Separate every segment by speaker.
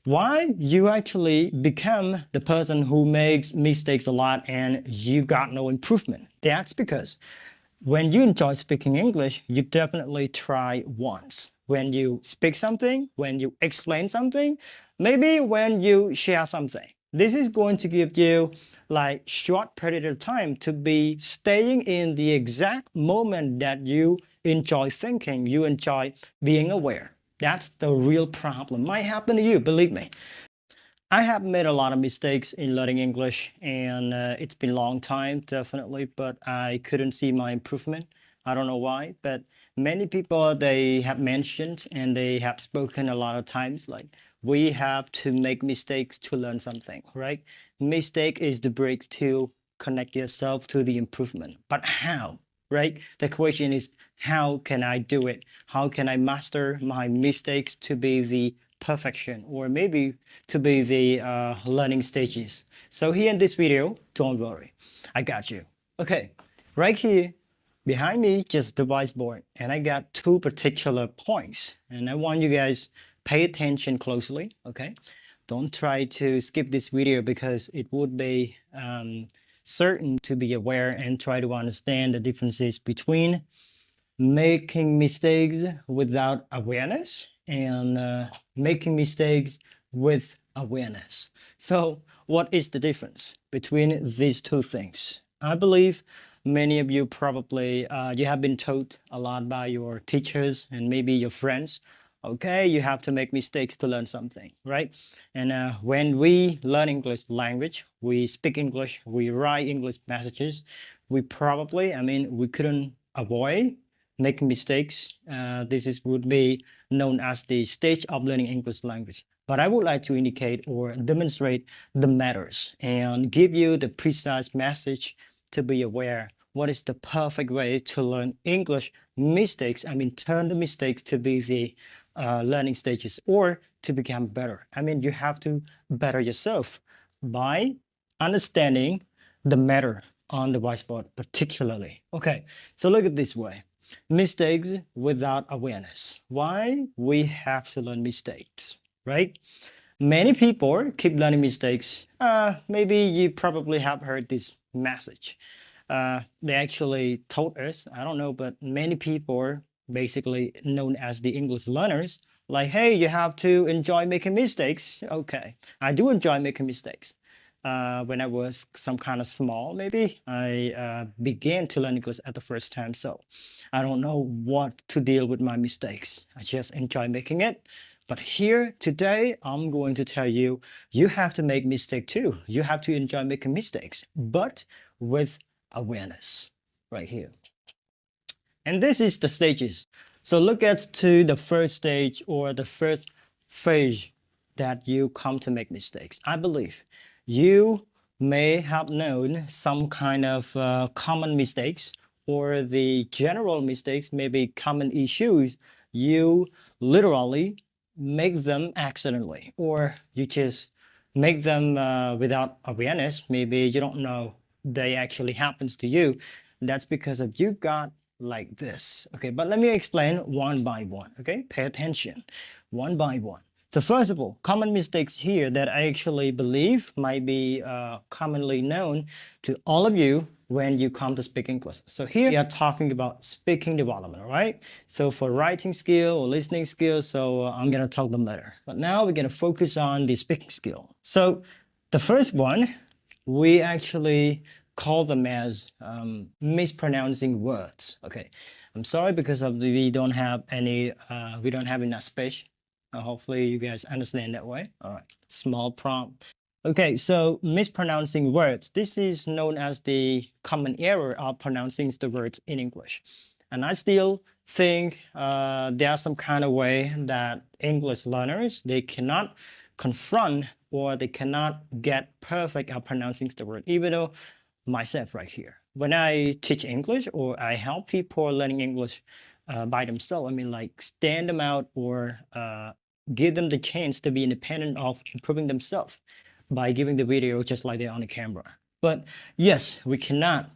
Speaker 1: why you actually become the person who makes mistakes a lot and you got no improvement. That's because when you enjoy speaking English, you definitely try once. When you speak something, when you explain something, maybe when you share something. This is going to give you like short period of time to be staying in the exact moment that you enjoy thinking, you enjoy being aware. That's the real problem. Might happen to you, believe me. I have made a lot of mistakes in learning English, and it's been a long time, definitely, but I couldn't see my improvement. I don't know why, but many people they have mentioned and they have spoken a lot of times like we have to make mistakes to learn something, right? Mistake is the bridge to connect yourself to the improvement. But how? Right? The question is, how can I do it? How can I master my mistakes to be the perfection or maybe to be the learning stages? So here in this video, don't worry, I got you. Okay, right here behind me, just the whiteboard, and I got two particular points, and I want you guys pay attention closely. Okay, don't try to skip this video because it would be certain to be aware and try to understand the differences between making mistakes without awareness and making mistakes with awareness. So, what is the difference between these two things? I believe many of you probably you have been taught a lot by your teachers and maybe your friends. Okay, you have to make mistakes to learn something, right? And when we learn English language, we speak English, we write English messages, we probably, I mean, we couldn't avoid making mistakes. Would be known as the stage of learning English language. But I would like to indicate or demonstrate the matters and give you the precise message to be aware what is the perfect way to learn English mistakes. I mean, turn the mistakes to be the learning stages or to become better. I mean, you have to better yourself by understanding the matter on the whiteboard particularly. Okay, so look at this way. Mistakes without awareness. Why we have to learn mistakes, right? Many people keep learning mistakes. Maybe you probably have heard this message. They actually told us, I don't know, but many people, basically known as the English learners, like, hey, you have to enjoy making mistakes. Okay, I do enjoy making mistakes. When I was some kind of small, maybe I began to learn English at the first time. So I don't know what to deal with my mistakes. I just enjoy making it. But here today, I'm going to tell you, you have to make mistake too. You have to enjoy making mistakes, but with awareness right here. And this is the stages. So look at to the first stage or the first phase that you come to make mistakes. I believe you may have known some kind of common mistakes or the general mistakes, maybe common issues. You literally make them accidentally or you just make them without awareness. Maybe you don't know they actually happens to you. That's because of you got like this. Okay, but let me explain one by one. Okay, pay attention one by one. So first of all, common mistakes here that I actually believe might be commonly known to all of you when you come to speak English. So here we are talking about speaking development, all right? So for writing skill or listening skill, so I'm gonna talk them later. But now we're gonna focus on the speaking skill. So the first one, we actually call them as mispronouncing words. Okay, I'm sorry because of we don't have any, we don't have enough space. Hopefully you guys understand that way. All right, small prompt. Okay, so mispronouncing words. This is known as the common error of pronouncing the words in English. And I still think there's some kind of way that English learners, they cannot confront or they cannot get perfect at pronouncing the word, even though myself right here. When I teach English or I help people learning English by themselves, I mean like stand them out or give them the chance to be independent of improving themselves by giving the video just like they're on the camera. But yes, we cannot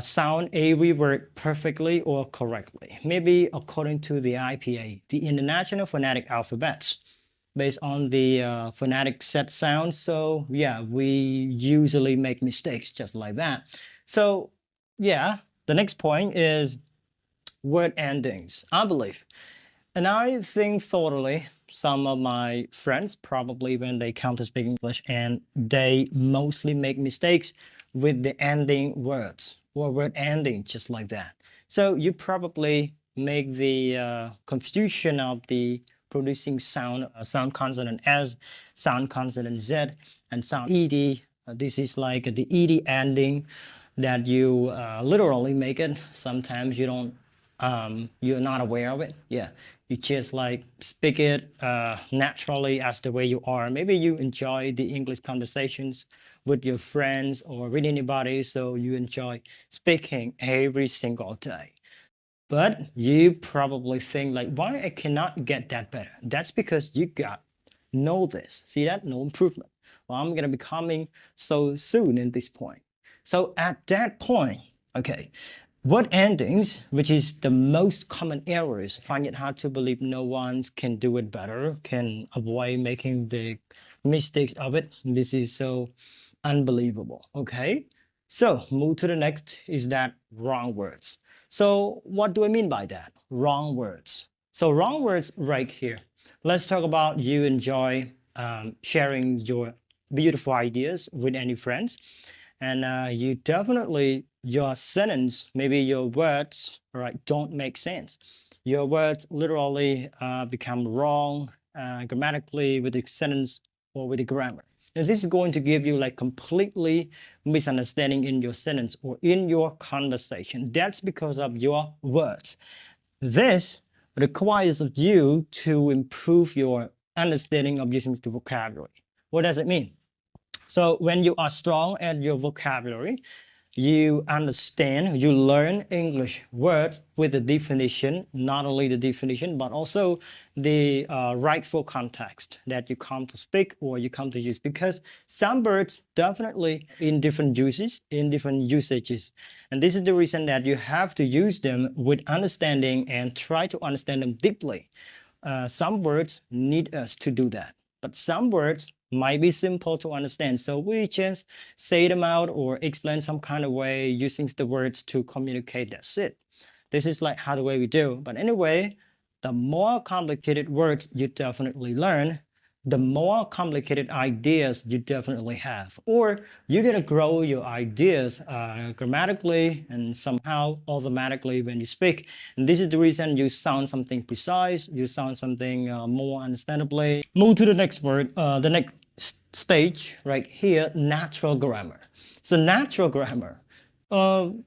Speaker 1: sound every word perfectly or correctly. Maybe according to the IPA, the International Phonetic Alphabets. based on the phonetic set sound. So yeah, we usually make mistakes just like that. So yeah, the next point is word endings, I believe. And I think thoroughly, some of my friends probably when they come to speak English and they mostly make mistakes with the ending words or word ending just like that. So you probably make the confusion of the producing sound, sound consonant S, sound consonant Z, and sound ED. This is like the ED ending that you literally make it. Sometimes you don't you're not aware of it. Yeah, you just like speak it naturally as the way you are. Maybe you enjoy the English conversations with your friends or with anybody, so you enjoy speaking every single day. But you probably think like, why I cannot get that better? That's because you got know this. See that? No improvement. Well, I'm gonna be coming so soon in this point. So at that point, okay, word endings, which is the most common errors, find it hard to believe no one can do it better, can avoid making the mistakes of it. This is so unbelievable, okay? So move to the next is that wrong words. So what do I mean by that? Wrong words. So wrong words right here. Let's talk about you enjoy sharing your beautiful ideas with any friends. And you definitely, your sentence, maybe your words, right, don't make sense. Your words literally become wrong grammatically with the sentence or with the grammar. And this is going to give you like completely misunderstanding in your sentence or in your conversation. That's because of your words. This requires of you to improve your understanding of using the vocabulary. What does it mean? So when you are strong at your vocabulary, you understand, you learn English words with the definition, not only the definition, but also the rightful context that you come to speak or you come to use. Because some words definitely in different uses, in different usages. And this is the reason that you have to use them with understanding and try to understand them deeply. Some words need us to do that, but some words might be simple to understand. So we just say them out or explain some kind of way using the words to communicate. That's it. This is like how the way we do. But anyway, the more complicated words you definitely learn, the more complicated ideas you definitely have. Or you're going to grow your ideas grammatically and somehow automatically when you speak. And this is the reason you sound something precise, you sound something more understandably. Move to the next word, the next stage right here, natural grammar. So natural grammar.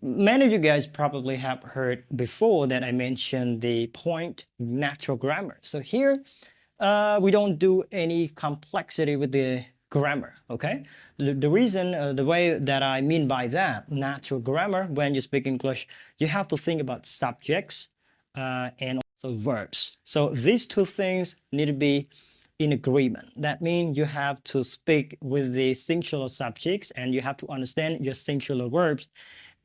Speaker 1: Many of you guys probably have heard before that I mentioned the point natural grammar. So here, we don't do any complexity with the grammar, okay? The reason, the way that I mean by that, natural grammar, when you speak English, you have to think about subjects and also verbs. So these two things need to be in agreement. That means you have to speak with the singular subjects and you have to understand your singular verbs.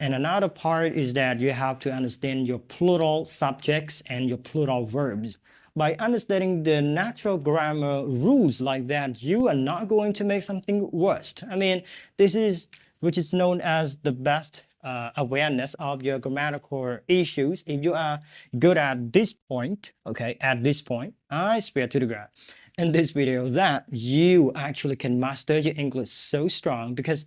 Speaker 1: And another part is that you have to understand your plural subjects and your plural verbs. By understanding the natural grammar rules like that, you are not going to make something worse. I mean, this is which is known as the best awareness of your grammatical issues. If you are good at this point, okay, at this point, I swear to the God, in this video that you actually can master your English so strong, because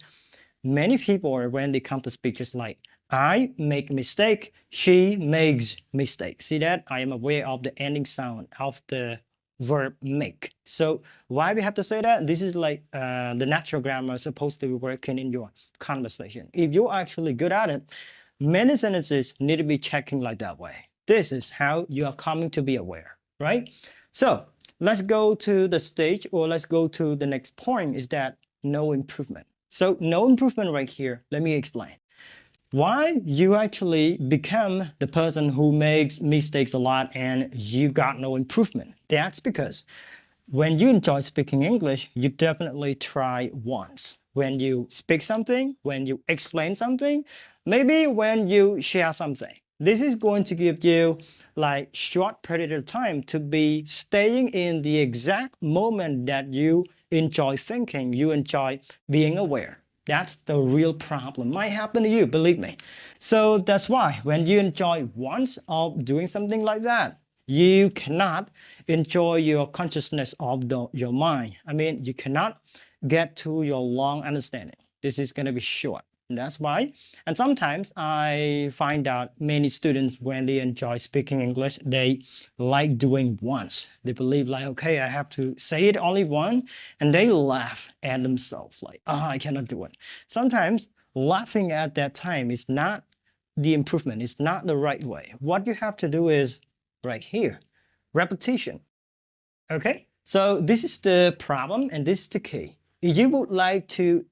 Speaker 1: many people, when they come to speak, just like, I make mistake, she makes mistake. See that? I am aware of the ending sound of the verb make. So why we have to say that? This is like the natural grammar supposed to be working in your conversation. If you're actually good at it, many sentences need to be checking like that way. This is how you are coming to be aware, right? So let's go to the stage, or let's go to the next point, is that no improvement. So no improvement right here. Let me explain. Why you actually become the person who makes mistakes a lot and you got no improvement. That's because when you enjoy speaking English, you definitely try once. When you speak something, when you explain something, maybe when you share something. This is going to give you like short period of time to be staying in the exact moment that you enjoy thinking, you enjoy being aware. That's the real problem. Might happen to you, believe me. So that's why when you enjoy once of doing something like that, you cannot enjoy your consciousness of your mind. I mean, you cannot get to your long understanding. This is going to be short. And that's why. And sometimes I find out many students, when they enjoy speaking English, they like doing once. They believe like, okay, I have to say it only once, and they laugh at themselves like, oh, I cannot do it. Sometimes laughing at that time is not the improvement. It's not the right way. What you have to do is right here, repetition. Okay, so this is the problem and this is the key. If you would like to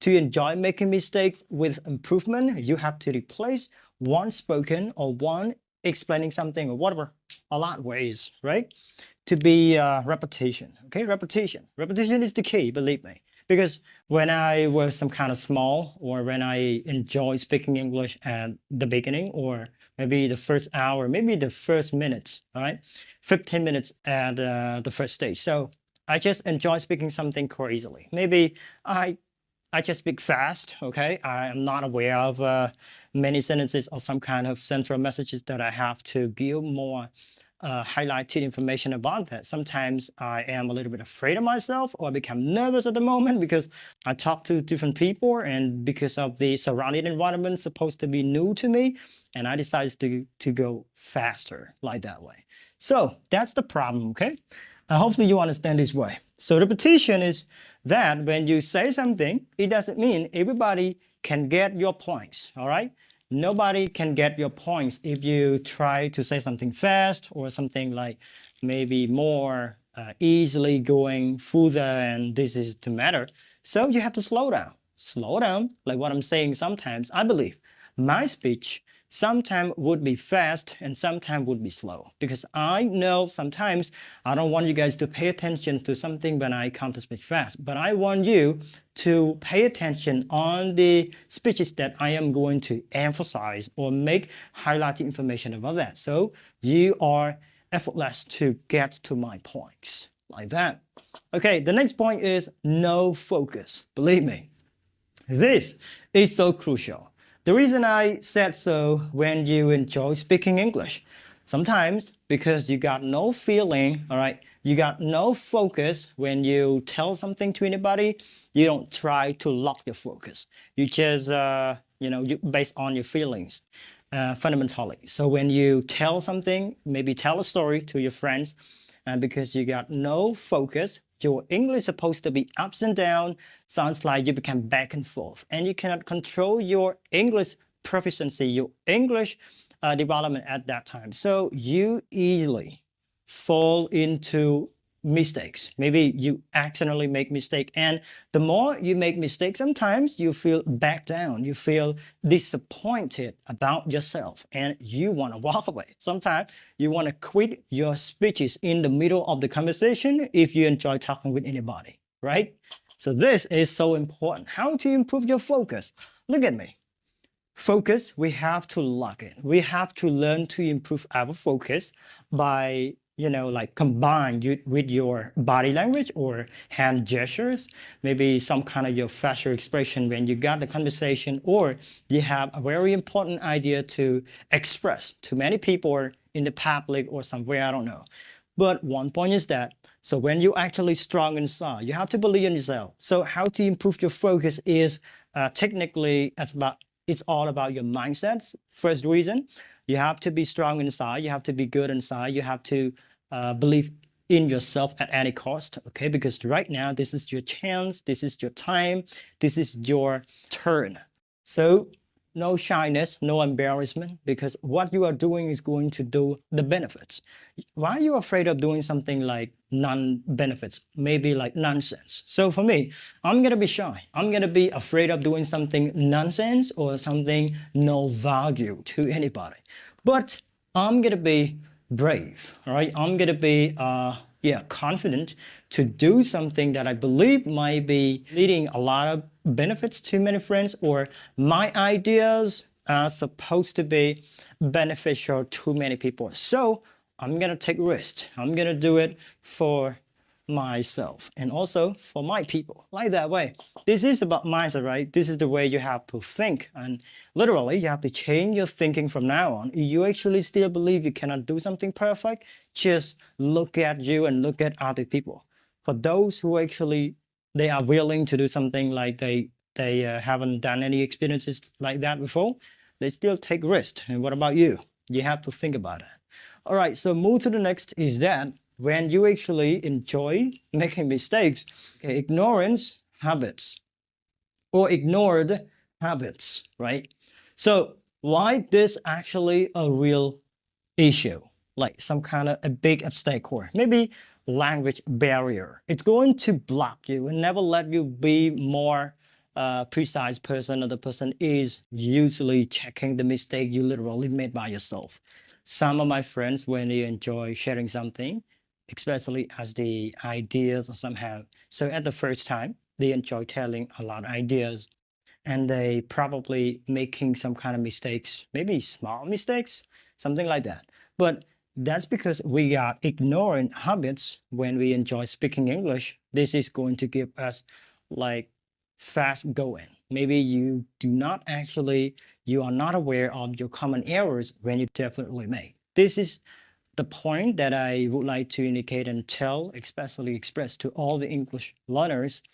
Speaker 1: enjoy making mistakes with improvement, you have to replace one spoken or one explaining something or whatever, a lot of ways, right? To be repetition, okay? Repetition. Repetition is the key, believe me. Because when I was some kind of small or when I enjoyed speaking English at the beginning or maybe the first hour, maybe the first minutes, all right? 15 minutes at the first stage. So I just enjoy speaking something crazily. Maybe I just speak fast, okay? I am not aware of many sentences or some kind of central messages that I have to give more highlighted information about that. Sometimes I am a little bit afraid of myself or I become nervous at the moment because I talk to different people and because of the surrounding environment supposed to be new to me, and I decided to go faster like that way. So that's the problem, okay? Hopefully you understand this way. So repetition is that when you say something, it doesn't mean everybody can get your points, all right? Nobody can get your points if you try to say something fast or something like maybe more easily going further, and this is the matter. So you have to slow down. Slow down, like what I'm saying sometimes. I believe my speech sometimes would be fast and sometimes would be slow because I know sometimes I don't want you guys to pay attention to something when I come to speak fast, but I want you to pay attention on the speeches that I am going to emphasize or make highlighting information about that. So you are effortless to get to my points like that. Okay, the next point is no focus. Believe me, this is so crucial. The reason I said so when you enjoy speaking English, sometimes because you got no feeling, all right, you got no focus when you tell something to anybody, you don't try to lock your focus. You just, you based on your feelings, fundamentally. So when you tell something, maybe tell a story to your friends, and because you got no focus, your English is supposed to be ups and down, sounds like you become back and forth, and you cannot control your English proficiency, your English development at that time. So you easily fall into mistakes. Maybe you accidentally make mistake, and the more you make mistakes, sometimes you feel back down, you feel disappointed about yourself, and you want to walk away. Sometimes you want to quit your speeches in the middle of the conversation if you enjoy talking with anybody, right? So this is so important. How to improve your focus? Look at me. Focus, we have to lock it. We have to learn to improve our focus by like combine with your body language or hand gestures, maybe some kind of your facial expression when you got the conversation, or you have a very important idea to express to many people in the public or somewhere, I don't know. But one point is that, so when you're actually strong inside, you have to believe in yourself. So how to improve your focus is technically it's all about your mindsets. First reason, you have to be strong inside. You have to be good inside. You have to believe in yourself at any cost, okay? Because right now, this is your chance. This is your time. This is your turn. So no shyness, no embarrassment, because what you are doing is going to do the benefits. Why are you afraid of doing something like non-benefits, maybe like nonsense? So for me, I'm going to be shy. I'm going to be afraid of doing something nonsense or something no value to anybody. But I'm going to be brave, all right? I'm going to be confident to do something that I believe might be leading a lot of benefits to many friends, or my ideas are supposed to be beneficial to many people. So I'm gonna take risks. I'm gonna do it for myself and also for my people. Like that way. This is about mindset, right? This is the way you have to think. And literally, you have to change your thinking from now on. If you actually still believe you cannot do something perfect, just look at you and look at other people. For those who actually they are willing to do something like they haven't done any experiences like that before, they still take risks. And what about you? You have to think about it. All right, so move to the next is that when you actually enjoy making mistakes, okay, ignorance habits or ignored habits, right? So why this actually a real issue? Like some kind of a big obstacle, maybe language barrier. It's going to block you and never let you be more precise person, or the person is usually checking the mistake you literally made by yourself. Some of my friends, when they enjoy sharing something, especially as the ideas or somehow, so at the first time, they enjoy telling a lot of ideas and they probably making some kind of mistakes, maybe small mistakes, something like that. But that's because we got ignorant habits when we enjoy speaking English. This is going to give us like fast going. Maybe you do not actually, you are not aware of your common errors when you definitely make. This is the point that I would like to indicate and tell, especially express to all the English learners.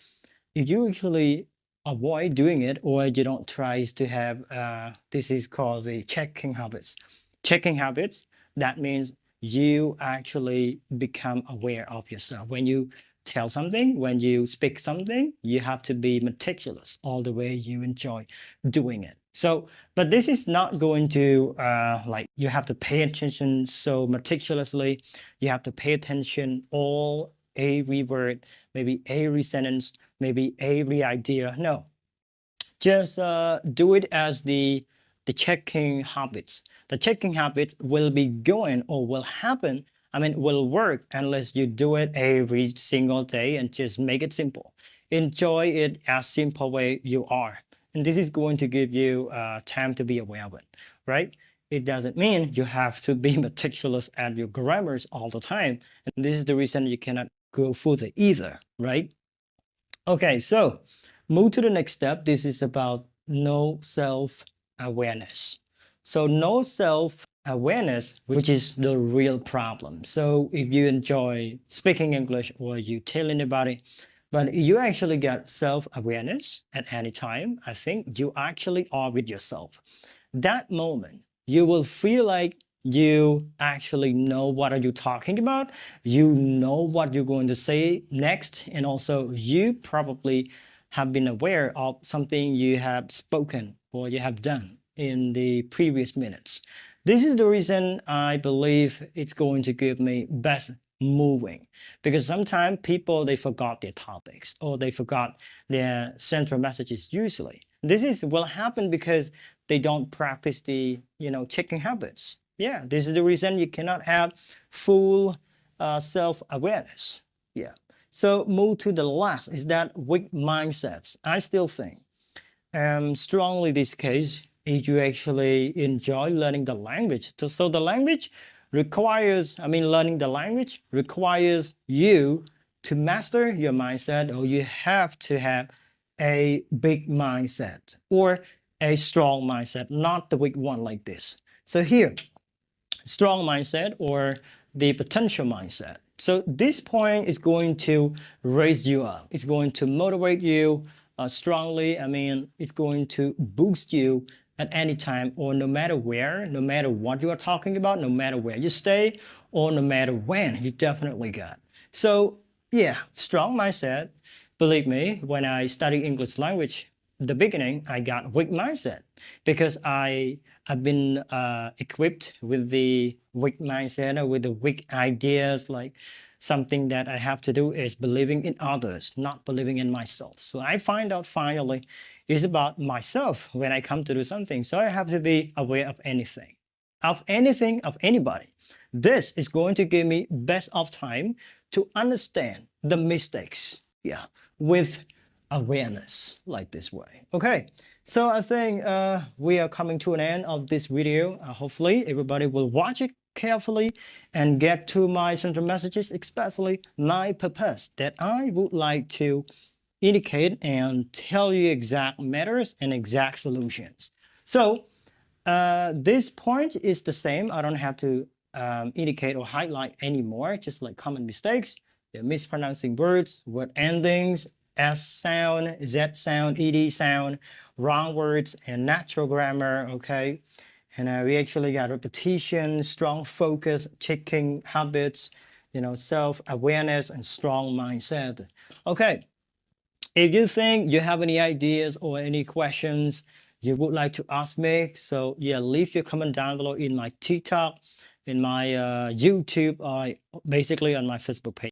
Speaker 1: If you actually avoid doing it or you don't try to have, this is called the checking habits. Checking habits, that means you actually become aware of yourself. When you tell something, when you speak something, you have to be meticulous all the way you enjoy doing it. So, but this is not going to like you have to pay attention so meticulously. You have to pay attention all every word, maybe every sentence, maybe every idea. No, just do it as the checking habits. The checking habits will be going or will happen. I mean, will work unless you do it every single day and just make it simple. Enjoy it as simple way you are. And this is going to give you time to be aware of it, right? It doesn't mean you have to be meticulous at your grammars all the time. And this is the reason you cannot go further either, right? Okay, so move to the next step. This is about no self-awareness. So no self-awareness, which is the real problem. So if you enjoy speaking English or you tell anybody, but you actually get self-awareness at any time, I think you actually are with yourself. That moment, you will feel like you actually know what are you talking about, you know what you're going to say next, and also you probably have been aware of something you have spoken or you have done in the previous minutes. This is the reason I believe it's going to give me best moving, because sometimes people they forgot their topics or they forgot their central messages usually. This is will happen because they don't practice the checking habits. Yeah, this is the reason you cannot have full self-awareness. Yeah. So move to the last is that weak mindsets. I still think strongly this case if you actually enjoy learning the language. So the language requires, learning the language requires you to master your mindset, or you have to have a big mindset or a strong mindset, not the weak one like this. So here, strong mindset or the potential mindset. So this point is going to raise you up. It's going to motivate you strongly. It's going to boost you at any time or no matter where, no matter what you are talking about, no matter where you stay or no matter when, you definitely got. So yeah, strong mindset. Believe me, when I study English language, the beginning, I got weak mindset because I've been equipped with the weak mindset or with the weak ideas, like something that I have to do is believing in others, not believing in myself. So I find out finally it's about myself when I come to do something. So I have to be aware of anything, of anybody. This is going to give me best of time to understand the mistakes. Yeah, with awareness like this way. Okay, so I think we are coming to an end of this video. Hopefully everybody will watch it carefully and get to my central messages, especially my purpose that I would like to indicate and tell you exact matters and exact solutions. So this point is the same. I don't have to indicate or highlight anymore, just like common mistakes. They're mispronouncing words, word endings, S sound, Z sound, ED sound, wrong words, and natural grammar, okay? And we actually got repetition, strong focus, checking habits, self-awareness, and strong mindset. Okay, if you think you have any ideas or any questions you would like to ask me, so yeah, leave your comment down below in my TikTok, in my YouTube, or basically on my Facebook page.